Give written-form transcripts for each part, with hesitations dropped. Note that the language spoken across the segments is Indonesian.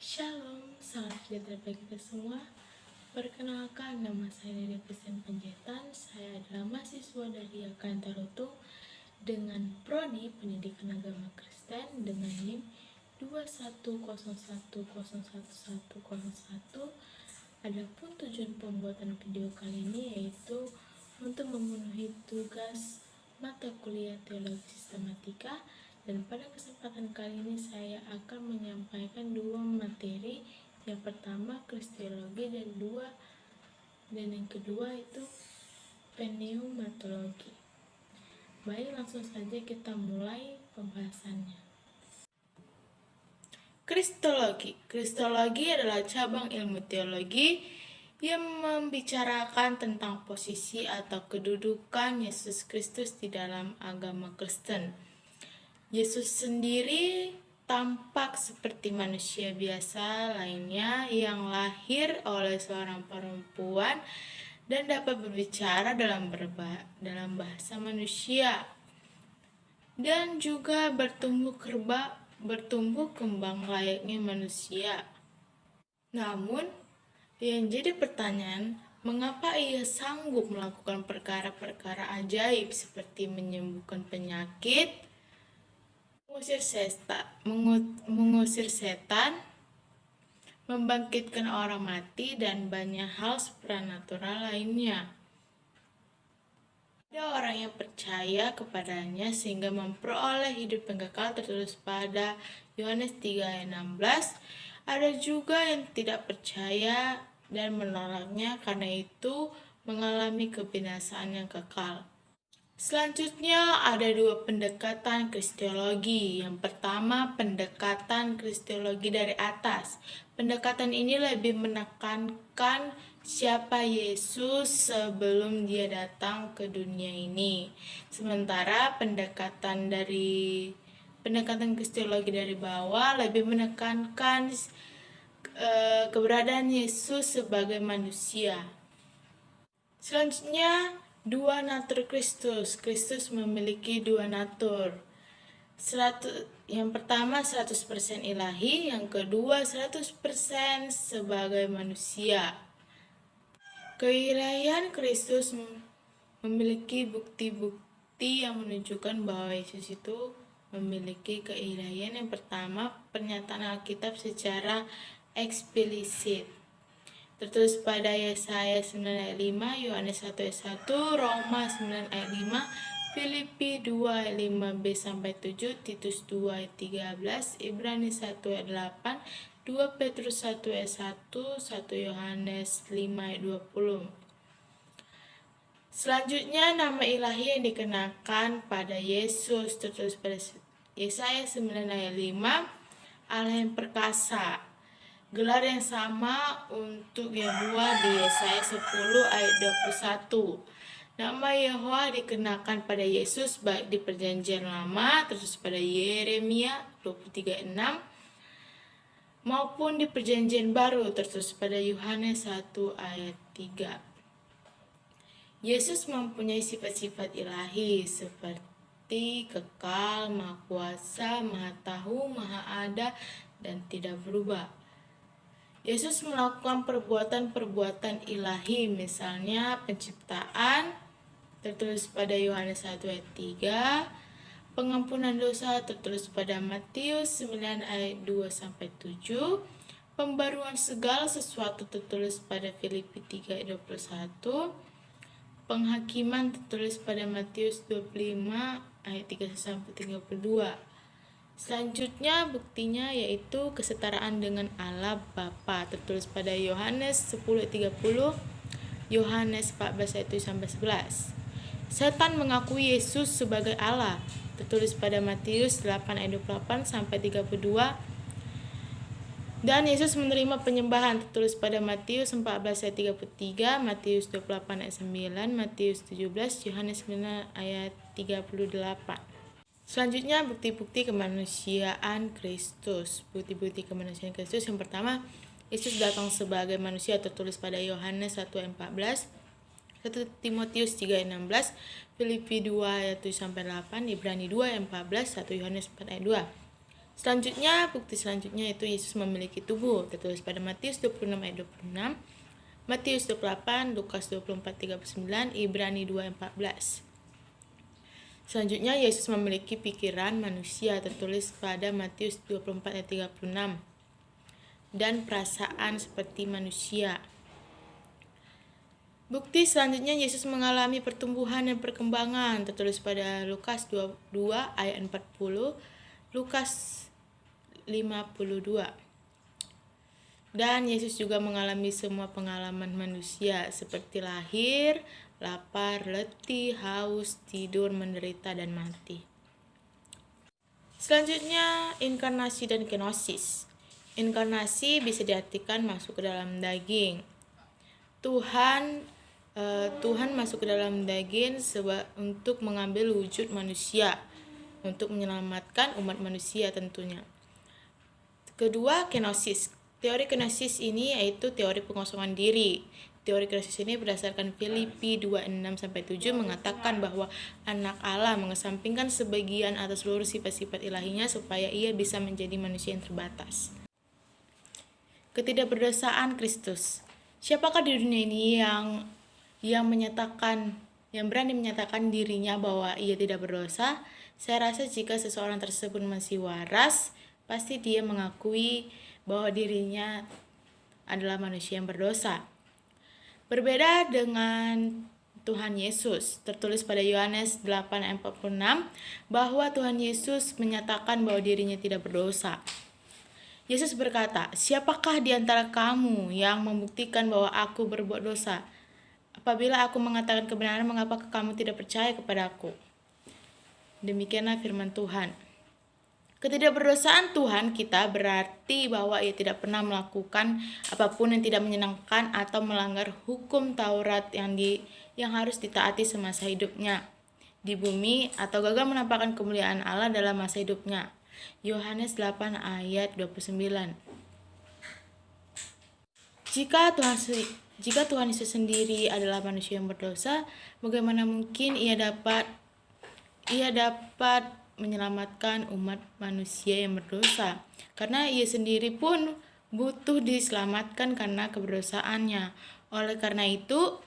Shalom, salam sejahtera bagi kita semua. Perkenalkan, nama saya Nadia Kristen Panjaitan. Saya adalah mahasiswa dari Yakarta Rutung dengan Prodi Pendidikan Agama Kristen dengan NIM 2101011101. Adapun tujuan pembuatan video kali ini yaitu untuk memenuhi tugas mata kuliah teologi sistematika. Dan pada kesempatan kali ini saya akan menyampaikan dua materi. Yang pertama kristiologi dan yang kedua itu pneumatologi. Baik, langsung saja kita mulai pembahasannya. Kristologi adalah cabang ilmu teologi yang membicarakan tentang posisi atau kedudukan Yesus Kristus di dalam agama Kristen. Yesus sendiri tampak seperti manusia biasa lainnya yang lahir oleh seorang perempuan dan dapat berbicara dalam bahasa manusia dan juga bertumbuh kembang layaknya manusia. Namun, yang jadi pertanyaan, mengapa ia sanggup melakukan perkara-perkara ajaib seperti menyembuhkan penyakit, mengusir setan, membangkitkan orang mati, dan banyak hal supranatural lainnya. Ada orang yang percaya kepadanya sehingga memperoleh hidup yang kekal tertulis pada Yohanes 3 ayat 16. Ada juga yang tidak percaya dan menolaknya karena itu mengalami kebinasaan yang kekal. Selanjutnya ada dua pendekatan kristiologi. Yang pertama, pendekatan kristiologi dari atas. Pendekatan ini lebih menekankan siapa Yesus sebelum dia datang ke dunia ini. Sementara pendekatan kristiologi dari bawah lebih menekankan keberadaan Yesus sebagai manusia. Selanjutnya, dua natur Kristus. Kristus memiliki dua natur. Yang pertama 100% ilahi, yang kedua 100% sebagai manusia. Keilahian Kristus memiliki bukti-bukti yang menunjukkan bahwa Yesus itu memiliki keilahian. Yang pertama, pernyataan Alkitab secara eksplisit. Tertulis pada Yesaya 9 ayat 5, Yohanes 1 ayat 1, Roma 9 ayat 5, Filipi 2 ayat 5b sampai 7, Titus 2 ayat 13, Ibrani 1 ayat 8, 2 Petrus 1 ayat 1, 1 Yohanes 5 ayat 20. Selanjutnya nama ilahi yang dikenakan pada Yesus tertulis pada Yesaya 9 ayat 5, Allah yang perkasa. Gelar yang sama untuk Yehowa di Yesaya 10 ayat 21. Nama Yehowa dikenakan pada Yesus baik di perjanjian lama terus pada Yeremia 23 ayat 6 maupun di perjanjian baru terus pada Yohanes 1 ayat 3. Yesus mempunyai sifat-sifat ilahi seperti kekal, maha kuasa, maha tahu, maha ada, dan tidak berubah. Yesus melakukan perbuatan-perbuatan ilahi, misalnya penciptaan, tertulis pada Yohanes 1 ayat 3, pengampunan dosa, tertulis pada Matius 9 ayat 2-7, pembaruan segala sesuatu, tertulis pada Filipi 3 ayat 21, penghakiman, tertulis pada Matius 25 ayat 3-32. Selanjutnya buktinya yaitu kesetaraan dengan Allah Bapa tertulis pada Yohanes 10:30, Yohanes 14 ayat 7-11. Setan mengakui Yesus sebagai Allah tertulis pada Matius 8 ayat 28-32. Dan Yesus menerima penyembahan tertulis pada Matius 14 ayat 33, Matius 28 ayat 9, Matius 17, Yohanes 9 ayat 38. Selanjutnya bukti-bukti kemanusiaan Kristus. Bukti-bukti kemanusiaan Kristus yang pertama, Yesus datang sebagai manusia tertulis pada Yohanes 1 ayat 14, 1 Timotius 3 ayat 16, Filipi 2 ayat 7-8, Ibrani 2 ayat 14, 1 Yohanes 4 ayat 2. Selanjutnya, bukti selanjutnya itu Yesus memiliki tubuh, tertulis pada Matius 26 ayat 26, Matius 28, Lukas 24 39, Ibrani 2 14. Selanjutnya, Yesus memiliki pikiran manusia, tertulis pada Matius 24 ayat 36, dan perasaan seperti manusia. Bukti selanjutnya, Yesus mengalami pertumbuhan dan perkembangan, tertulis pada Lukas 22 ayat 40, Lukas 52. Dan Yesus juga mengalami semua pengalaman manusia seperti lahir, lapar, letih, haus, tidur, menderita, dan mati. Selanjutnya, inkarnasi dan kenosis. Inkarnasi bisa diartikan masuk ke dalam daging. Tuhan masuk ke dalam daging untuk mengambil wujud manusia, untuk menyelamatkan umat manusia tentunya. Kedua, kenosis. Teori kenosis ini yaitu teori pengosongan diri. Teori kenosis ini berdasarkan Filipi 2:6-7 mengatakan bahwa anak Allah mengesampingkan sebagian atau seluruh sifat-sifat ilahinya supaya ia bisa menjadi manusia yang terbatas. Ketidakberdosaan Kristus. Siapakah di dunia ini yang berani menyatakan dirinya bahwa ia tidak berdosa? Saya rasa jika seseorang tersebut masih waras, pasti dia mengakui bahwa dirinya adalah manusia yang berdosa. Berbeda dengan Tuhan Yesus, tertulis pada Yohanes 8:46 bahwa Tuhan Yesus menyatakan bahwa dirinya tidak berdosa. Yesus berkata, "Siapakah di antara kamu yang membuktikan bahwa aku berbuat dosa? Apabila aku mengatakan kebenaran, mengapakah kamu tidak percaya kepadaku?" Demikianlah firman Tuhan. Ketidakberdosaan Tuhan kita berarti bahwa ia tidak pernah melakukan apapun yang tidak menyenangkan atau melanggar hukum Taurat yang harus ditaati semasa hidupnya di bumi atau gagal menampakkan kemuliaan Allah dalam masa hidupnya. Yohanes 8 ayat 29. Jika Tuhan Yesus sendiri adalah manusia yang berdosa, bagaimana mungkin ia dapat menyelamatkan umat manusia yang berdosa? Karena ia sendiri pun butuh diselamatkan karena keberdosaannya. Oleh karena itu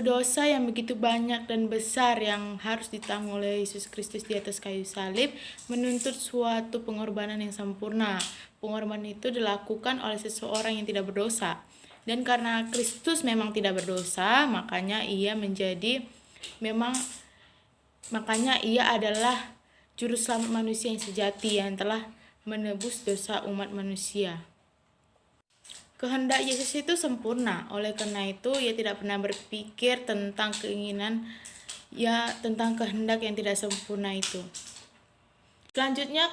dosa yang begitu banyak dan besar yang harus ditanggung oleh Yesus Kristus di atas kayu salib menuntut suatu pengorbanan yang sempurna. Pengorbanan itu dilakukan oleh seseorang yang tidak berdosa. Dan karena Kristus memang tidak berdosa, makanya ia adalah juru selamat manusia yang sejati yang telah menebus dosa umat manusia. Kehendak Yesus itu sempurna, oleh karena itu ia tidak pernah berpikir tentang tentang kehendak yang tidak sempurna itu. Selanjutnya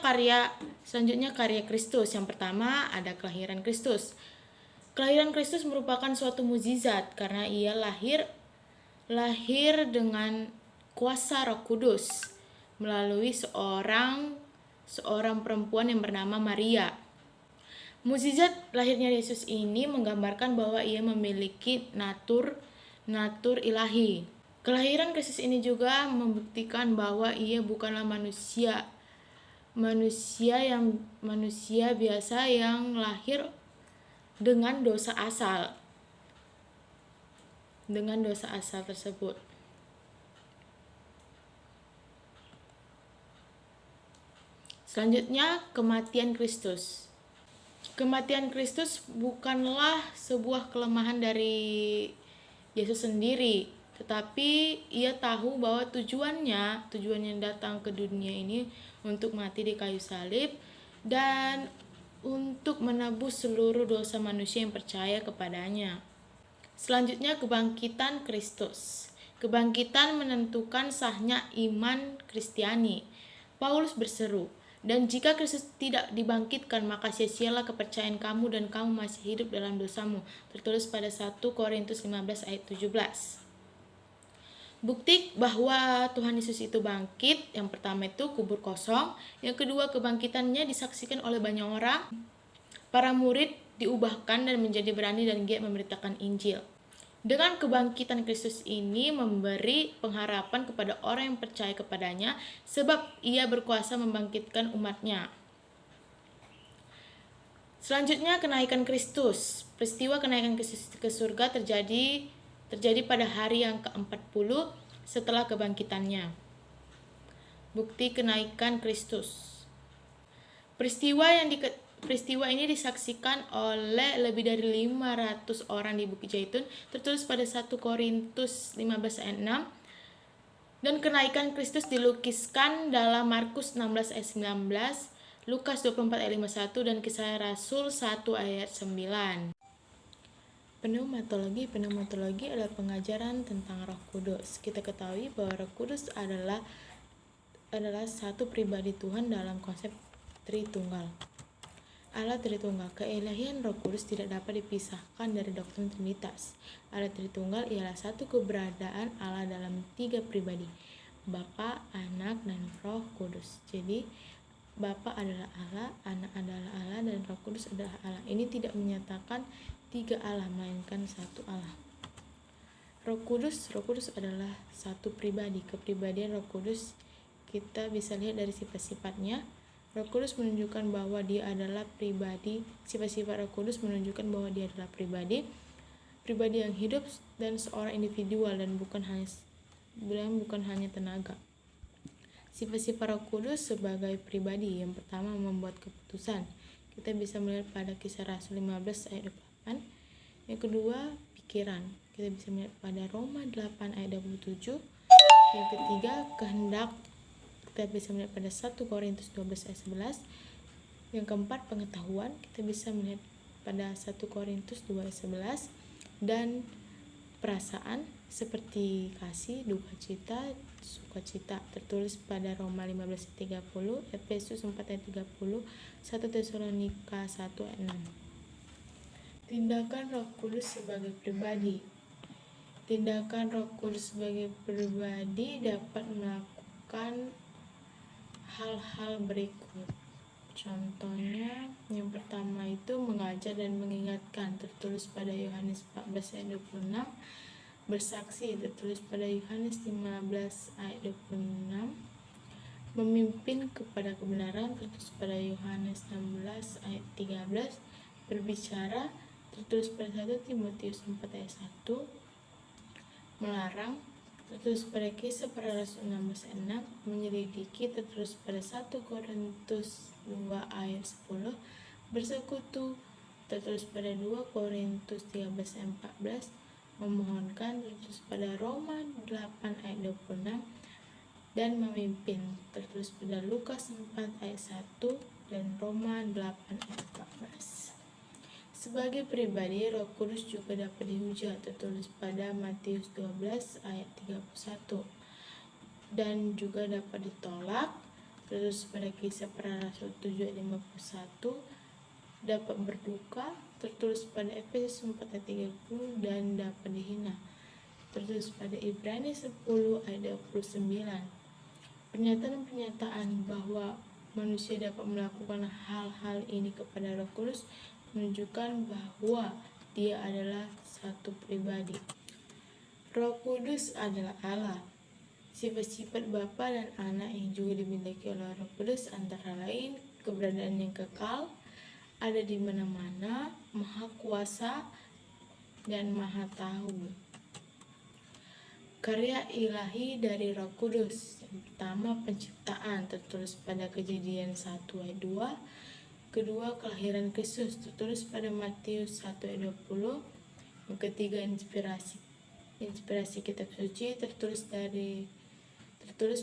karya Kristus. Yang pertama ada kelahiran Kristus. Kelahiran Kristus merupakan suatu mukjizat karena ia lahir dengan kuasa Roh Kudus melalui seorang perempuan yang bernama Maria. Mukjizat lahirnya Yesus ini menggambarkan bahwa ia memiliki natur ilahi. Kelahiran Kristus ini juga membuktikan bahwa ia bukanlah manusia biasa yang lahir dengan dosa asal tersebut. Selanjutnya, kematian Kristus. Kematian Kristus bukanlah sebuah kelemahan dari Yesus sendiri, tetapi ia tahu bahwa tujuannya datang ke dunia ini untuk mati di kayu salib dan untuk menebus seluruh dosa manusia yang percaya kepadanya. Selanjutnya, kebangkitan Kristus. Kebangkitan menentukan sahnya iman Kristiani. Paulus berseru, "Dan jika Kristus tidak dibangkitkan, maka sia-sialah kepercayaan kamu dan kamu masih hidup dalam dosamu." Tertulis pada 1 Korintus 15 ayat 17. Bukti bahwa Tuhan Yesus itu bangkit, yang pertama itu kubur kosong, yang kedua kebangkitannya disaksikan oleh banyak orang. Para murid diubahkan dan menjadi berani dan giat memberitakan Injil. Dengan kebangkitan Kristus ini memberi pengharapan kepada orang yang percaya kepadanya sebab ia berkuasa membangkitkan umatnya. Selanjutnya kenaikan Kristus. Peristiwa kenaikan Kristus ke surga terjadi pada hari yang ke-40 setelah kebangkitannya. Bukti kenaikan Kristus. Peristiwa ini disaksikan oleh lebih dari 500 orang di Bukit Zaitun, tertulis pada 1 Korintus 15 ayat 6. Dan kenaikan Kristus dilukiskan dalam Markus 16 ayat 19, Lukas 24 ayat 51, dan Kisah Rasul 1 ayat 9. Pneumatologi adalah pengajaran tentang Roh Kudus. Kita ketahui bahwa Roh Kudus adalah satu pribadi Tuhan dalam konsep Tritunggal. Allah Tritunggal. Keilahian Roh Kudus tidak dapat dipisahkan dari doktrin Trinitas. Allah Tritunggal ialah satu keberadaan Allah dalam 3 pribadi, Bapa, Anak, dan Roh Kudus. Jadi Bapa adalah Allah, Anak adalah Allah, dan Roh Kudus adalah Allah. Ini tidak menyatakan 3 Allah, melainkan 1 Allah. Roh Kudus adalah satu pribadi. Kepribadian Roh Kudus kita bisa lihat dari sifat-sifatnya. Roh Kudus menunjukkan bahwa dia adalah pribadi. Sifat-sifat Roh Kudus menunjukkan bahwa dia adalah pribadi yang hidup dan seorang individual dan bukan hanya tenaga. Sifat-sifat Roh Kudus sebagai pribadi. Yang pertama, membuat keputusan. Kita bisa melihat pada Kisah Rasul 15 ayat 28. Yang kedua, pikiran. Kita bisa melihat pada Roma 8 ayat 27. Yang ketiga, kehendak. Kita bisa melihat pada 1 Korintus 12 ayat 11. Yang keempat, pengetahuan. Kita bisa melihat pada 1 Korintus 2 ayat 11. Dan perasaan seperti kasih, duka cita, sukacita, tertulis pada Roma 15 ayat 30, Efesus 4 ayat 30, 1 Tesalonika 1 ayat 6. Tindakan Roh Kudus sebagai pribadi. Tindakan Roh Kudus sebagai pribadi dapat melakukan hal-hal berikut. Contohnya, yang pertama itu mengajar dan mengingatkan, tertulis pada Yohanes 14 ayat 26. Bersaksi, tertulis pada Yohanes 15 ayat 26. Memimpin kepada kebenaran, tertulis pada Yohanes 16 ayat 13. Berbicara, tertulis pada 1 Timotius 4 ayat 1. Melarang, tertulis pada Kisah Para Rasul 16 ayat 6. Menyelidiki, tertulis pada 1 Korintus 2 ayat 10. Bersekutu, tertulis pada 2 Korintus 13 ayat 14. Memohonkan, tertulis pada Roma 8 ayat 26. Dan memimpin, tertulis pada Lukas 4 ayat 1 dan Roma 8 ayat 14. Sebagai pribadi, Roh Kudus juga dapat dihujat, tertulis pada Matius 12 ayat 31. Dan juga dapat ditolak, tertulis pada Kisah Para Rasul 7 ayat 51. Dapat berduka, tertulis pada Efesus 4 ayat 30, dan dapat dihina, tertulis pada Ibrani 10 ayat 29. Pernyataan bahwa manusia dapat melakukan hal-hal ini kepada Roh Kudus menunjukkan bahwa dia adalah satu pribadi. Roh Kudus adalah Allah. Sifat-sifat Bapa dan Anak yang juga dimiliki oleh Roh Kudus antara lain keberadaan yang kekal, ada di mana-mana, maha kuasa, dan maha tahu. Karya ilahi dari Roh Kudus. Yang pertama, penciptaan, tertulis pada Kejadian 1 ayat 2. Kedua, kelahiran Kristus, tertulis pada Matius 1 ayat 20. Yang ketiga, inspirasi kitab suci, tertulis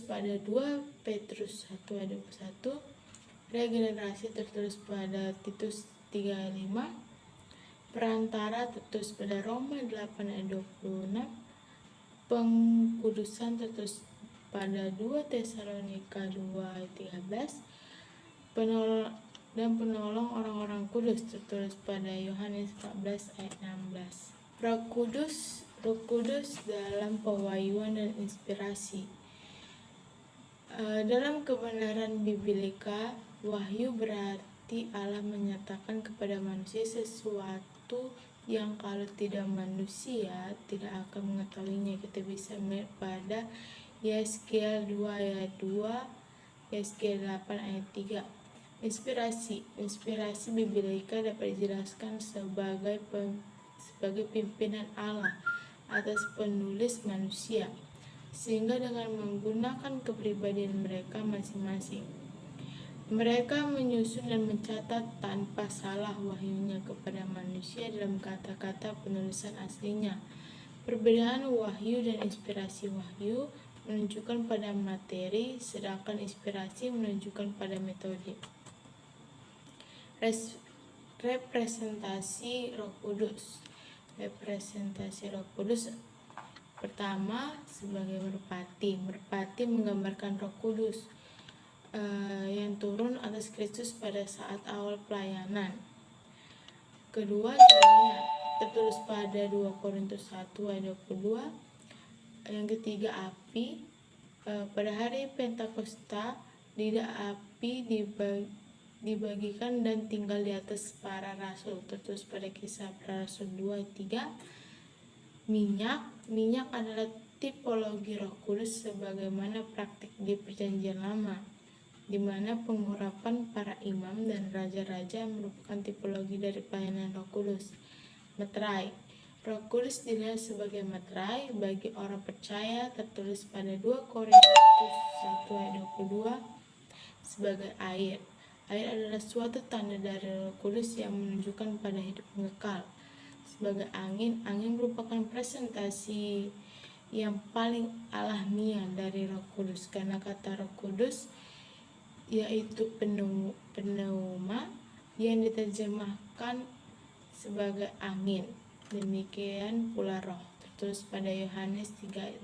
pada 2 Petrus 1 ayat 21. Regenerasi, tertulis pada Titus 3 ayat 5. Perantara, tertulis pada Roma 8 ayat 26. Pengkudusan, tertulis pada 2 Tesalonika 2 ayat 13. Penolong orang-orang kudus, tertulis pada Yohanes 14 ayat 16. Roh Kudus dalam pewahyuan dan inspirasi. Dalam kebenaran biblika, wahyu berarti Allah menyatakan kepada manusia sesuatu yang kalau tidak manusia tidak akan mengetahuinya. Kita bisa melihat pada Yeskiel 2 ayat 2, Yeskiel 8 ayat 3. Inspirasi biblika dapat dijelaskan sebagai pimpinan Allah atas penulis manusia, sehingga dengan menggunakan kepribadian mereka masing-masing, mereka menyusun dan mencatat tanpa salah wahyunya kepada manusia dalam kata-kata penulisan aslinya. Perbedaan wahyu dan inspirasi: wahyu menunjukkan pada materi, sedangkan inspirasi menunjukkan pada metode. Representasi Roh Kudus. Representasi Roh Kudus pertama sebagai merpati. Merpati menggambarkan Roh Kudus yang turun atas Kristus pada saat awal pelayanan. Kedua, jaminan tertulis pada 2 Korintus 1 ayat 22. Yang ketiga, api. Pada hari Pentakosta, lidah api dibagikan dan tinggal di atas para rasul, tertulis pada Kisah Para Rasul 2 ayat 3. Minyak adalah tipologi Roh Kudus sebagaimana praktik di Perjanjian Lama, di mana pengurapan para imam dan raja-raja merupakan tipologi dari pelayanan Roh Kudus. Meterai. Roh Kudus dilihat sebagai meterai bagi orang percaya, tertulis pada 2 Korintus 1 ayat 22 sebagai air. Air adalah suatu tanda dari Roh Kudus yang menunjukkan pada hidup kekal. Sebagai angin merupakan presentasi yang paling alamiah dari Roh Kudus, karena kata Roh Kudus yaitu pneuma yang diterjemahkan sebagai angin. Demikian pula roh, tertulis pada Yohanes 3 ayat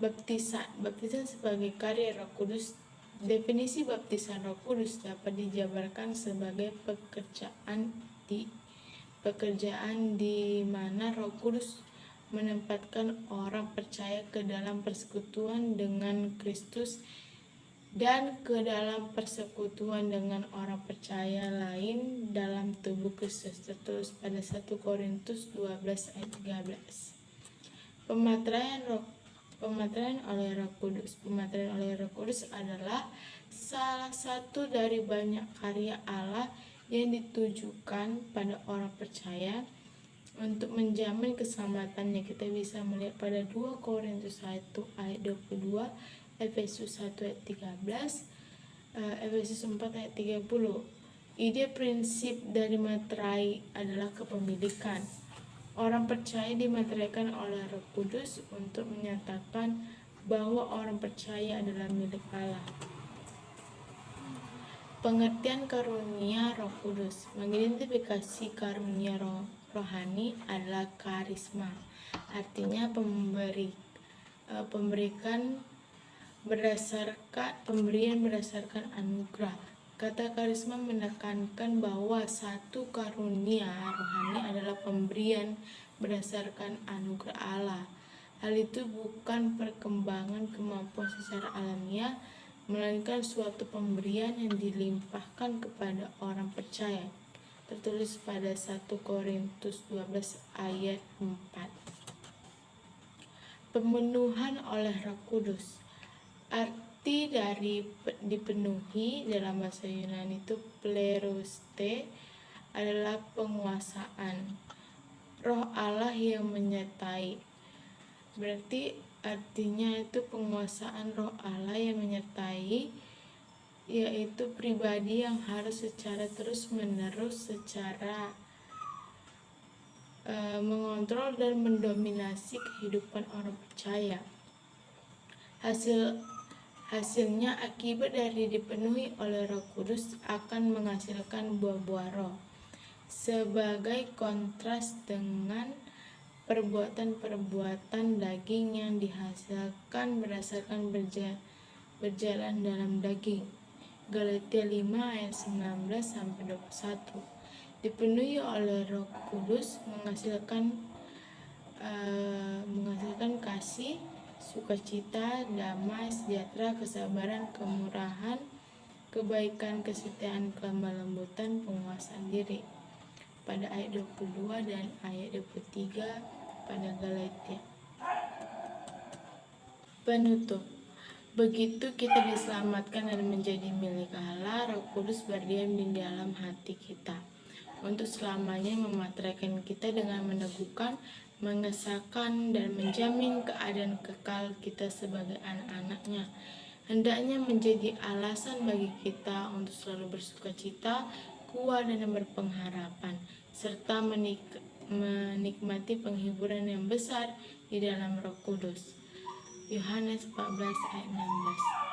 8. Baptisan sebagai karya Roh Kudus. Definisi baptisan Roh Kudus dapat dijabarkan sebagai pekerjaan di mana Roh Kudus menempatkan orang percaya ke dalam persekutuan dengan Kristus dan ke dalam persekutuan dengan orang percaya lain dalam tubuh Kristus, tertulis pada 1 Korintus 12 ayat 13. Pemateraian oleh Roh Kudus. Pemateraian oleh Roh Kudus adalah salah satu dari banyak karya Allah yang ditujukan pada orang percaya untuk menjamin keselamatannya. Kita bisa melihat pada 2 Korintus 1 ayat 22, Efesus 1 ayat 13, Efesus 4 ayat 30. Ide prinsip dari materai adalah kepemilikan. Orang percaya dimateraikan oleh Roh Kudus untuk menyatakan bahwa orang percaya adalah milik Allah. Pengertian karunia Roh Kudus. Mengidentifikasi karunia rohani adalah karisma, artinya pemberian berdasarkan anugerah. Kata karisma menekankan bahwa satu karunia rohani adalah pemberian berdasarkan anugerah Allah. Hal itu bukan perkembangan kemampuan secara alamiah, melainkan suatu pemberian yang dilimpahkan kepada orang percaya, tertulis pada 1 Korintus 12 ayat 4. Pemenuhan oleh Roh Kudus. Arti dari dipenuhi dalam bahasa Yunani itu pleroste adalah penguasaan. Roh Allah yang menyertai. Berarti artinya itu penguasaan Roh Allah yang menyertai, yaitu pribadi yang harus secara terus-menerus mengontrol dan mendominasi kehidupan orang percaya. Hasilnya akibat dari dipenuhi oleh Roh Kudus akan menghasilkan buah-buah roh, sebagai kontras dengan perbuatan-perbuatan daging yang dihasilkan berdasarkan berjalan dalam daging. Galatia 5 ayat 19-21. Dipenuhi oleh Roh Kudus menghasilkan kasih, sukacita, damai, sejahtera, kesabaran, kemurahan, kebaikan, kesetiaan, kelemah lembutan, penguasaan diri. Pada ayat 22 dan ayat 23 pada Galatia. Penutup. Begitu kita diselamatkan dan menjadi milik Allah, Roh Kudus berdiam di dalam hati kita untuk selamanya memateraikan kita dengan meneguhkan, mengesahkan, dan menjamin keadaan kekal kita sebagai anak-anaknya. Hendaknya menjadi alasan bagi kita untuk selalu bersukacita, kuat dan berpengharapan, serta menikmati penghiburan yang besar di dalam Roh Kudus. Yohanes 14 ayat 16.